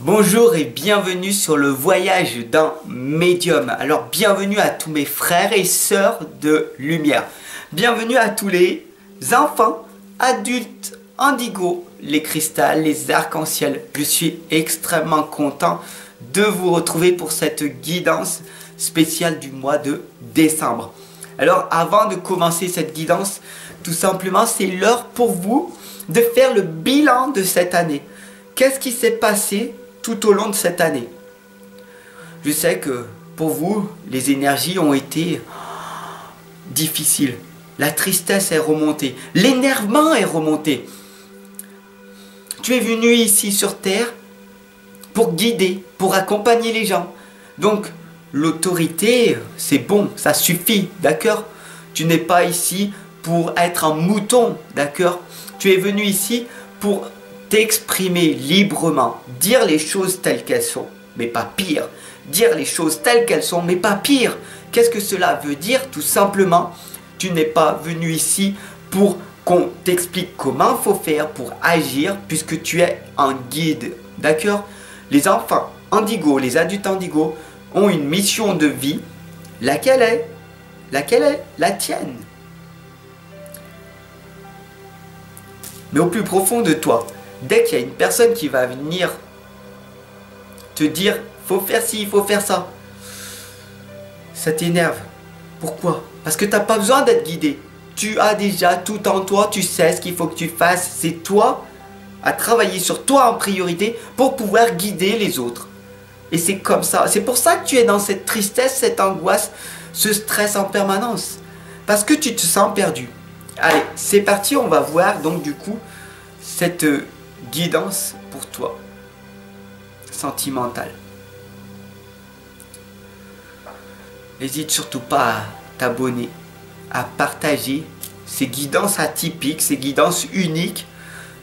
Bonjour et bienvenue sur le voyage d'un médium. Alors bienvenue à tous mes frères et sœurs de lumière. Bienvenue à tous les enfants, adultes, indigos, les cristals, les arcs-en-ciel. Je suis extrêmement content de vous retrouver pour cette guidance spéciale du mois de décembre. Alors avant de commencer cette guidance, tout simplement c'est l'heure pour vous de faire le bilan de cette année. Qu'est-ce qui s'est passé tout au long de cette année? Je sais que pour vous, les énergies ont été difficiles. La tristesse est remontée. L'énervement est remonté. Tu es venu ici sur Terre pour guider, pour accompagner les gens. Donc, l'autorité, c'est bon, ça suffit, d'accord? Tu n'es pas ici pour être un mouton, d'accord? Tu es venu ici pour t'exprimer librement, dire les choses telles qu'elles sont, mais pas pire. Dire les choses telles qu'elles sont, mais pas pire. Qu'est-ce que cela veut dire? Tout simplement, tu n'es pas venu ici pour qu'on t'explique comment il faut faire pour agir, puisque tu es un guide, d'accord? Les enfants indigos, les adultes indigos ont une mission de vie, laquelle est la tienne. Mais au plus profond de toi, dès qu'il y a une personne qui va venir te dire faut faire ci, il faut faire ça, ça t'énerve. Pourquoi? Parce que tu n'as pas besoin d'être guidé. Tu as déjà tout en toi, tu sais ce qu'il faut que tu fasses. C'est toi à travailler sur toi en priorité pour pouvoir guider les autres. Et c'est comme ça. C'est pour ça que tu es dans cette tristesse, cette angoisse, ce stress en permanence. Parce que tu te sens perdu. Allez, c'est parti, on va voir donc du coup cette guidance pour toi, sentimentale. N'hésite surtout pas à t'abonner, à partager ces guidances atypiques, ces guidances uniques.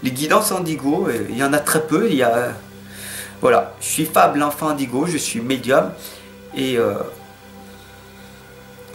Les guidances indigo, il y en a très peu. Voilà, je suis Fab, l'enfant indigo, je suis médium. Et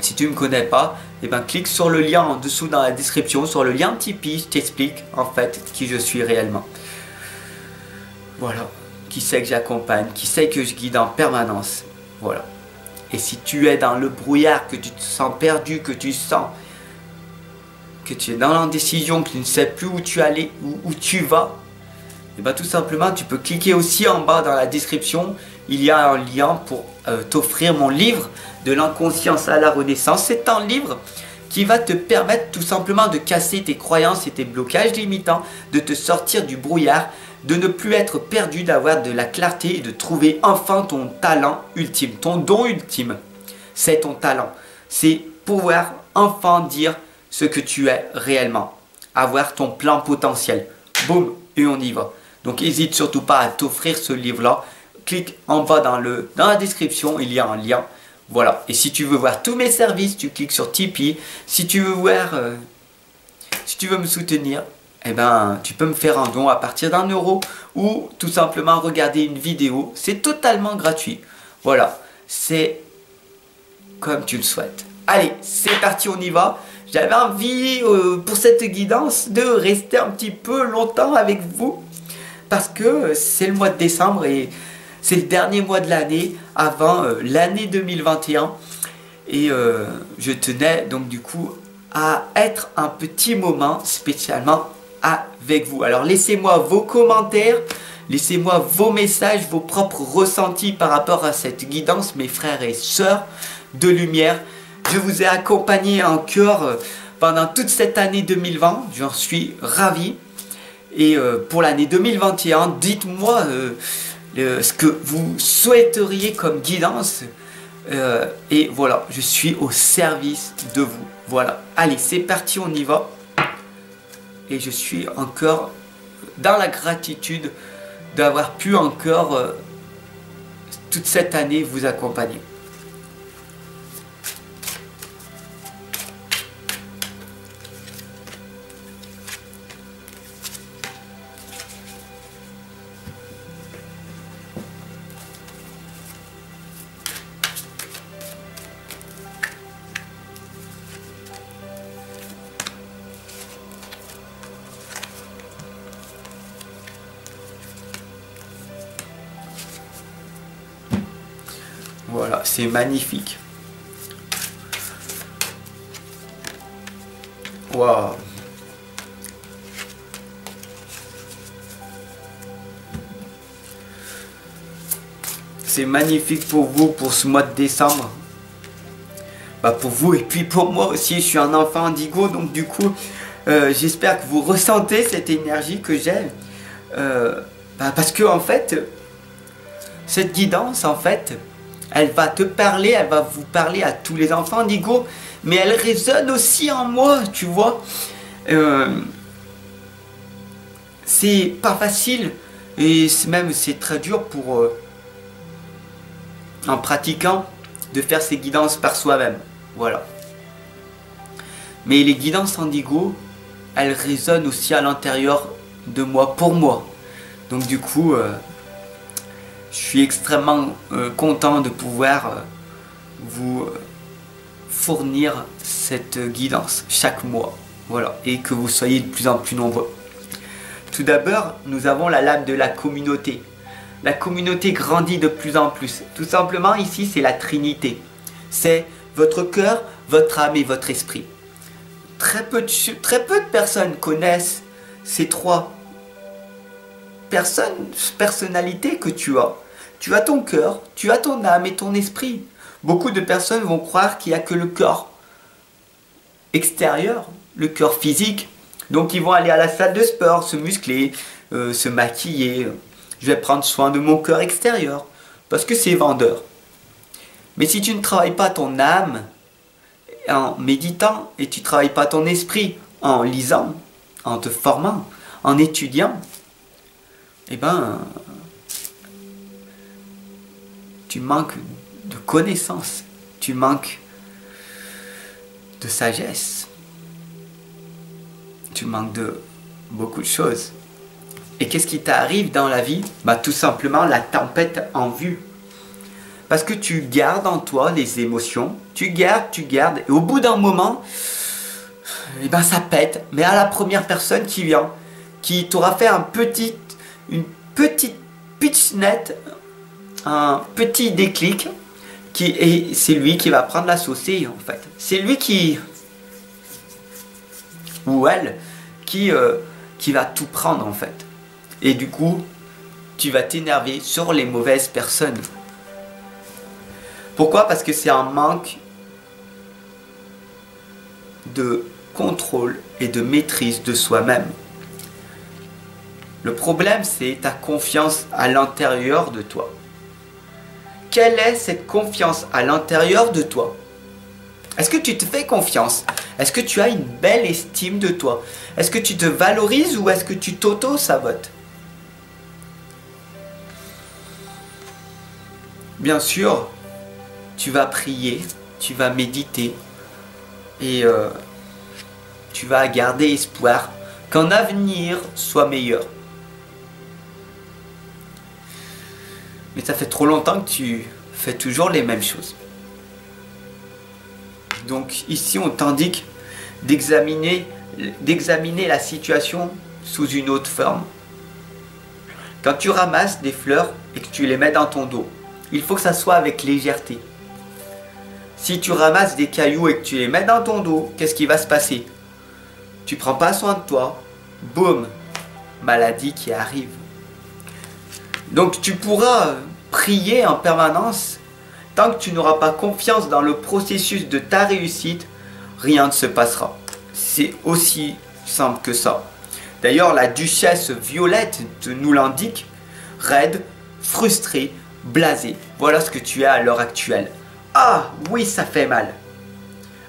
si tu ne me connais pas, eh ben, clique sur le lien en dessous dans la description, sur le lien Tipeee, je t'explique en fait qui je suis réellement. Voilà, qui sait que j'accompagne, qui sait que je guide en permanence. Voilà. Et si tu es dans le brouillard, que tu te sens perdu, que tu sens que tu es dans l'indécision, que tu ne sais plus où tu allais, où tu vas, et bien tout simplement tu peux cliquer aussi en bas dans la description. Il y a un lien pour t'offrir mon livre de l'inconscience à la renaissance. C'est un livre qui va te permettre tout simplement de casser tes croyances et tes blocages limitants, de te sortir du brouillard, de ne plus être perdu, d'avoir de la clarté et de trouver enfin ton talent ultime, ton don ultime. C'est ton talent. C'est pouvoir enfin dire ce que tu es réellement. Avoir ton plein potentiel. Boum, et on y va. Donc n'hésite surtout pas à t'offrir ce livre-là. Clique en bas dans la description, il y a un lien. Voilà. Et si tu veux voir tous mes services, tu cliques sur Tipeee. Si tu veux voir, si tu veux me soutenir, eh ben, tu peux me faire un don à partir d'1 € ou tout simplement regarder une vidéo. C'est totalement gratuit. Voilà. C'est comme tu le souhaites. Allez, c'est parti, on y va. J'avais envie pour cette guidance de rester un petit peu longtemps avec vous parce que c'est le mois de décembre et c'est le dernier mois de l'année avant l'année 2021 et je tenais donc du coup à être un petit moment spécialement avec vous. Alors laissez-moi vos commentaires, laissez-moi vos messages, vos propres ressentis par rapport à cette guidance, mes frères et sœurs de lumière. Je vous ai accompagné en cœur pendant toute cette année 2020, j'en suis ravi. Et pour l'année 2021, dites-moi ce que vous souhaiteriez comme guidance. Et voilà, je suis au service de vous. Voilà, allez, c'est parti, on y va. Et je suis encore dans la gratitude d'avoir pu encore toute cette année vous accompagner. C'est magnifique. Waouh. C'est magnifique pour vous, pour ce mois de décembre. Bah pour vous et puis pour moi aussi, je suis un enfant indigo, donc du coup, j'espère que vous ressentez cette énergie que j'ai. Parce que en fait, cette guidance, en fait, elle va te parler, elle va vous parler à tous les enfants indigo, mais elle résonne aussi en moi, tu vois. C'est pas facile, et même c'est très dur pour, en pratiquant, de faire ces guidances par soi-même. Voilà. Mais les guidances indigo, elles résonnent aussi à l'intérieur de moi, pour moi. Donc du coup, je suis extrêmement content de pouvoir vous fournir cette guidance chaque mois. Voilà. Et que vous soyez de plus en plus nombreux. Tout d'abord, nous avons la lame de la communauté. La communauté grandit de plus en plus. Tout simplement, ici, c'est la Trinité. C'est votre cœur, votre âme et votre esprit. Très peu de personnes connaissent ces trois personnalités que tu as. Tu as ton cœur, tu as ton âme et ton esprit. Beaucoup de personnes vont croire qu'il n'y a que le corps extérieur, le corps physique. Donc ils vont aller à la salle de sport, se muscler, se maquiller. Je vais prendre soin de mon cœur extérieur, parce que c'est vendeur. Mais si tu ne travailles pas ton âme en méditant, et tu ne travailles pas ton esprit en lisant, en te formant, en étudiant, eh ben, tu manques de connaissances, tu manques de sagesse, tu manques de beaucoup de choses. Et qu'est-ce qui t'arrive dans la vie? Bah tout simplement la tempête en vue. Parce que tu gardes en toi les émotions, tu gardes, et au bout d'un moment, eh ben ça pète. Mais à la première personne qui vient, qui t'aura fait une petite pitchnette, un petit déclic, et c'est lui qui va prendre la saucée en fait. C'est lui qui, ou elle, qui va tout prendre en fait. Et du coup, tu vas t'énerver sur les mauvaises personnes. Pourquoi? Parce que c'est un manque de contrôle et de maîtrise de soi-même. Le problème, c'est ta confiance à l'intérieur de toi. Quelle est cette confiance à l'intérieur de toi? Est-ce que tu te fais confiance? Est-ce que tu as une belle estime de toi? Est-ce que tu te valorises ou est-ce que tu t'auto-sabotes? Bien sûr, tu vas prier, tu vas méditer et tu vas garder espoir qu'un avenir soit meilleur. Mais ça fait trop longtemps que tu fais toujours les mêmes choses. Donc ici on t'indique d'examiner la situation sous une autre forme. Quand tu ramasses des fleurs et que tu les mets dans ton dos, il faut que ça soit avec légèreté. Si tu ramasses des cailloux et que tu les mets dans ton dos, qu'est-ce qui va se passer? Tu prends pas soin de toi, boum, maladie qui arrive. Donc tu pourras prier en permanence, tant que tu n'auras pas confiance dans le processus de ta réussite, rien ne se passera. C'est aussi simple que ça. D'ailleurs, la duchesse Violette nous l'indique, raide, frustrée, blasée. Voilà ce que tu es à l'heure actuelle. Ah oui, ça fait mal.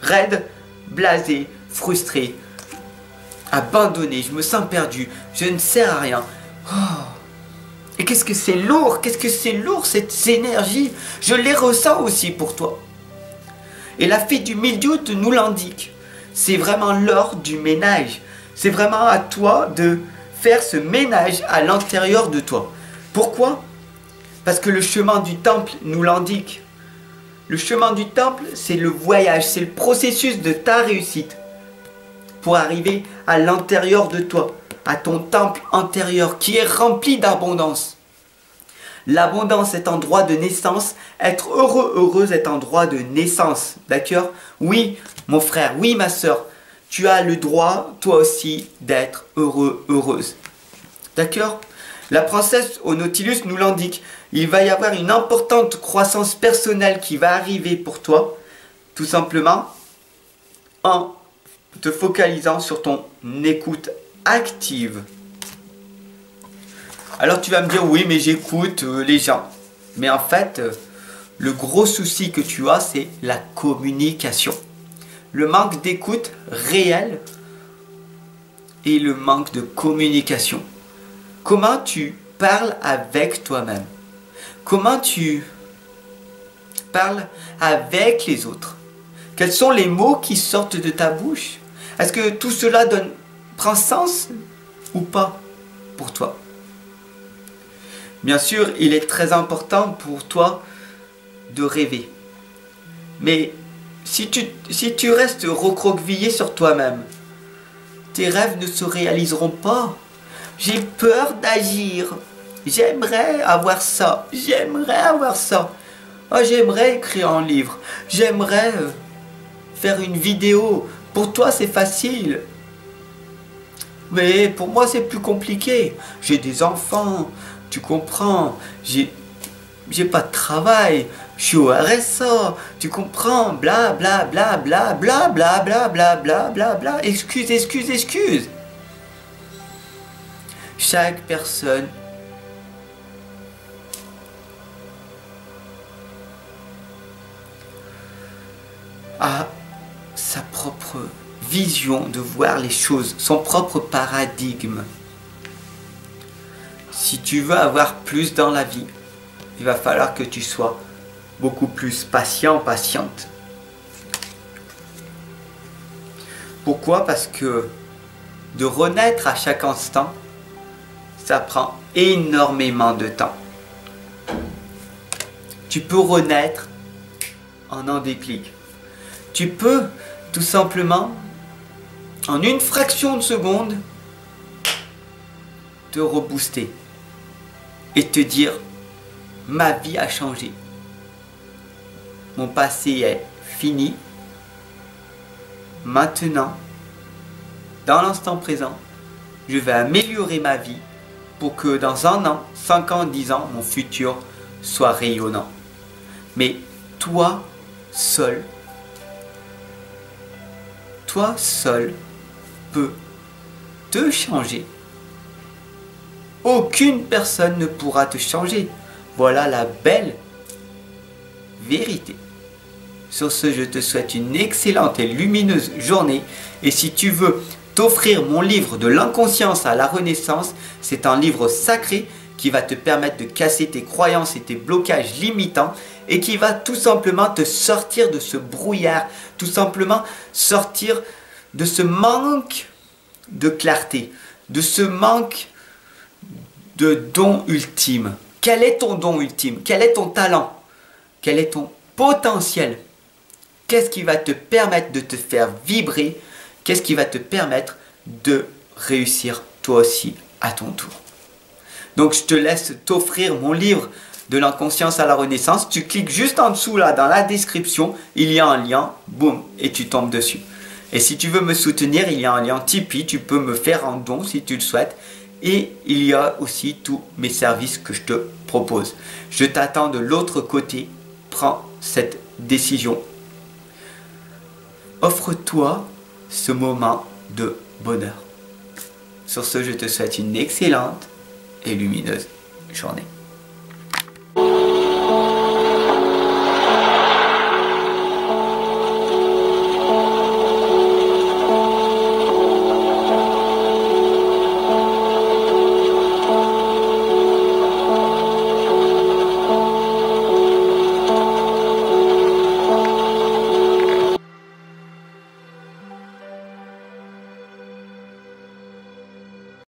Raide, blasé, frustré, abandonné, je me sens perdu, je ne sers à rien. Oh. Et qu'est-ce que c'est lourd, cette énergie. Je les ressens aussi pour toi. Et la fée du milieu nous l'indique. C'est vraiment l'heure du ménage. C'est vraiment à toi de faire ce ménage à l'intérieur de toi. Pourquoi? Parce que le chemin du temple nous l'indique. Le chemin du temple, c'est le voyage, c'est le processus de ta réussite. Pour arriver à l'intérieur de toi, à ton temple intérieur qui est rempli d'abondance. L'abondance est en droit de naissance. Être heureux, heureuse est en droit de naissance. D'accord? Oui, mon frère, oui, ma soeur. Tu as le droit, toi aussi, d'être heureux, heureuse. D'accord? La princesse au Nautilus nous l'indique. Il va y avoir une importante croissance personnelle qui va arriver pour toi. Tout simplement en te focalisant sur ton écoute active. Alors tu vas me dire, oui, mais j'écoute les gens. Mais en fait, le gros souci que tu as, c'est la communication. Le manque d'écoute réelle et le manque de communication. Comment tu parles avec toi-même? Comment tu parles avec les autres? Quels sont les mots qui sortent de ta bouche? Est-ce que tout cela prend sens ou pas pour toi? Bien sûr, il est très important pour toi de rêver. Mais si tu restes recroquevillé sur toi-même, tes rêves ne se réaliseront pas. J'ai peur d'agir. J'aimerais avoir ça. J'aimerais avoir ça. Oh, j'aimerais écrire un livre. J'aimerais faire une vidéo. Pour toi, c'est facile. Mais pour moi, c'est plus compliqué. J'ai des enfants. Tu comprends? J'ai pas de travail. Je suis au RSA. Tu comprends? Bla bla bla bla bla bla bla bla bla bla bla. Excuse, excuse, excuse. Chaque personne a sa propre vision de voir les choses, son propre paradigme. Si tu veux avoir plus dans la vie, il va falloir que tu sois beaucoup plus patient, patiente. Pourquoi? Parce que de renaître à chaque instant, ça prend énormément de temps. Tu peux renaître en un déclic. Tu peux tout simplement, en une fraction de seconde, te rebooster et te dire, ma vie a changé. Mon passé est fini. Maintenant, dans l'instant présent, je vais améliorer ma vie pour que dans 1 an, 5 ans, 10 ans, mon futur soit rayonnant. Mais toi seul peux te changer. Aucune personne ne pourra te changer. Voilà la belle vérité. Sur ce, je te souhaite une excellente et lumineuse journée. Et si tu veux t'offrir mon livre de l'inconscience à la renaissance, c'est un livre sacré qui va te permettre de casser tes croyances et tes blocages limitants et qui va tout simplement te sortir de ce brouillard, tout simplement sortir de ce manque de clarté, de ce manque de don ultime. Quel est ton don ultime? Quel est ton talent? Quel est ton potentiel? Qu'est-ce qui va te permettre de te faire vibrer? Qu'est-ce qui va te permettre de réussir toi aussi à ton tour? Donc je te laisse t'offrir mon livre de l'inconscience à la renaissance. Tu cliques juste en dessous là dans la description, il y a un lien, boum, et tu tombes dessus. Et si tu veux me soutenir, il y a un lien Tipeee, tu peux me faire un don si tu le souhaites. Et il y a aussi tous mes services que je te propose. Je t'attends de l'autre côté, prends cette décision. Offre-toi ce moment de bonheur. Sur ce, je te souhaite une excellente et lumineuse journée.